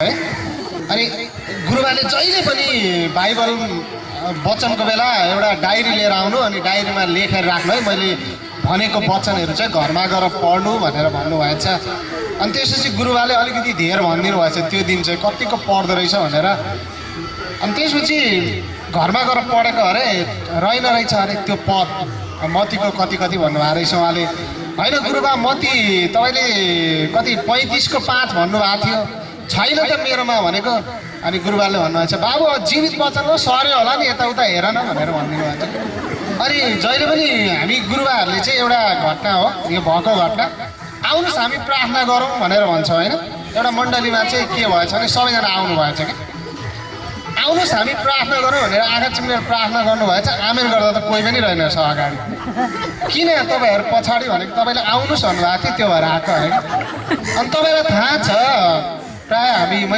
है। अनि गुरुबाले जहिले पनि बाइबल वचनको बेला एउटा डायरी लिएर आउनु अनि डायरीमा लेखेर राख्नु है, मैले भनेको वचनहरू चाहिँ घरमा गएर पढ्नु भनेर भन्नुभएछ। अनि त्यसपछि गुरुबाले अलिकति धेर भनिदिनु भएछ त्यो दिन चाहिँ कतिको पढ्दो रहेछ भनेर। अनि त्यसपछि घरमा गएर पढेको अरे रहेन रहेछ अरे त्यो पद मतीको कति कति भन्नुभएको रहेछ उहाँले। होइन गुरुबा मती तपाईँले कति 35 को 5 भन्नुभएको थियो, छैन त मेरोमा भनेको। अनि गुरुबाले भन्नुभएछ बाबु जीवित वचन हो सर्यो होला नि यताउता हेर न भनेर भनिदिनु भएको छ। अनि जहिले पनि हामी गुरुबाहरूले चाहिँ एउटा घटना हो यो भएको घटना, आउनुहोस् हामी प्रार्थना गरौँ भनेर भन्छौँ होइन। एउटा मण्डलीमा चाहिँ के भएछ भने सबैजना आउनु भएछ कि आउनुहोस् हामी प्रार्थना गरौँ भनेर आँखा चिम्लेर प्रार्थना गर्नुभएछ। आमेन गर्दा त कोही पनि रहेन रहेछ अगाडि। किन तपाईँहरू पछाडि भनेको तपाईँले आउनुहोस् भन्नुभएको थियो त्यो भएर आएको होइन। अनि तपाईँलाई थाहा छ प्रायः हामी